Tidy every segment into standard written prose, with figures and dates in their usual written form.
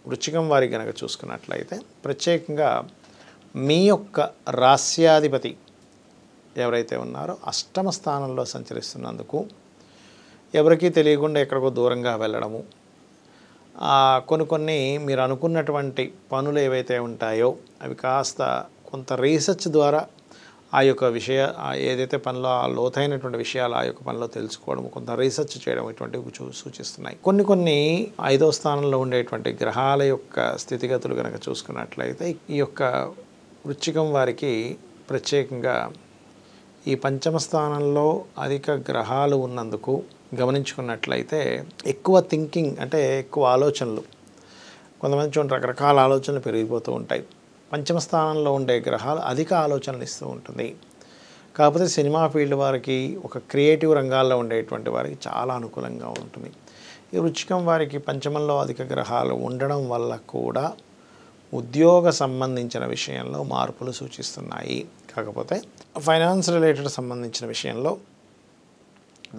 వృశ్చికం వారి గనక చూసుకున్నట్లయితే ప్రత్యేకంగా మీ యొక్క రాస్యాధిపతి ఎవరైతే ఉన్నారో అష్టమ స్థానంలో సంచరిస్తున్నందుకు ఎవరికీ తెలియకుండా ఎక్కడికో దూరంగా వెళ్ళడము, కొన్ని మీరు అనుకున్నటువంటి పనులు ఏవైతే ఉంటాయో అవి కాస్త కొంత రీసెర్చ్ ద్వారా ఆ యొక్క ఏదైతే పనిలో ఆ లోతైనటువంటి విషయాలు ఆ యొక్క పనిలో తెలుసుకోవడం, కొంత రీసెర్చ్ చేయడం ఇటువంటివి సూచిస్తున్నాయి. కొన్ని 5వ స్థానంలో ఉండేటువంటి గ్రహాల యొక్క స్థితిగతులు కనుక చూసుకున్నట్లయితే ఈ యొక్క వృశ్చికం వారికి ప్రత్యేకంగా ఈ పంచమ స్థానంలో అధిక గ్రహాలు ఉన్నందుకు గమనించుకున్నట్లయితే ఎక్కువ థింకింగ్, అంటే ఎక్కువ ఆలోచనలు, కొంతమంది చూడండి రకరకాల ఆలోచనలు పెరిగిపోతూ ఉంటాయి. పంచమ స్థానంలో ఉండే గ్రహాలు అధిక ఆలోచనలు ఇస్తూ ఉంటుంది. కాకపోతే సినిమా ఫీల్డ్ వారికి, ఒక క్రియేటివ్ రంగాల్లో ఉండేటువంటి వారికి చాలా అనుకూలంగా ఉంటుంది. ఈ వృశ్చికం వారికి పంచమంలో అధిక గ్రహాలు ఉండడం వల్ల కూడా ఉద్యోగ సంబంధించిన విషయంలో మార్పులు సూచిస్తున్నాయి. కాకపోతే ఫైనాన్స్ రిలేటెడ్ సంబంధించిన విషయంలో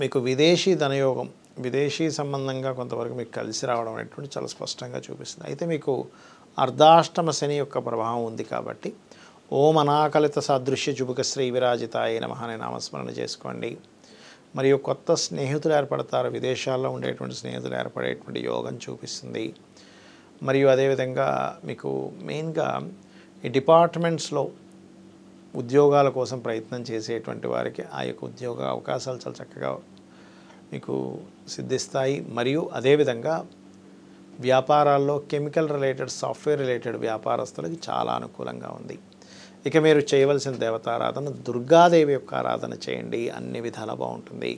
మీకు విదేశీ ధనయోగం, విదేశీ సంబంధంగా కొంతవరకు మీకు కలిసి రావడం అనేటువంటి చాలా స్పష్టంగా చూపిస్తుంది. అయితే మీకు అర్ధాష్టమ శని యొక్క ప్రభావం ఉంది కాబట్టి ఓం అనాకలిత సాదృశ్య జుబుక శ్రీ విరాజితాయ నమః అనే నామస్మరణ చేసుకోండి. మరియు కొత్త స్నేహితులు ఏర్పడతారు, విదేశాల్లో ఉండేటువంటి స్నేహితులు ఏర్పడేటువంటి యోగం చూపిస్తుంది. మరియు అదేవిధంగా మీకు మెయిన్గా ఈ డిపార్ట్మెంట్స్లో ఉద్యోగాల కోసం ప్రయత్నం చేసేటువంటి వారికి ఆ యొక్క ఉద్యోగ అవకాశాలు చాలా చక్కగా మీకు సిద్ధిస్తాయి. మరియు అదేవిధంగా వ్యాపారాల్లో కెమికల్ రిలేటెడ్, సాఫ్ట్వేర్ రిలేటెడ్ వ్యాపారస్తులకి చాలా అనుకూలంగా ఉంది. ఇక మీరు చేయవలసిన దేవతారాధన దుర్గాదేవి యొక్క ఆరాధన చేయండి, అన్ని విధాలా బాగుంటుంది.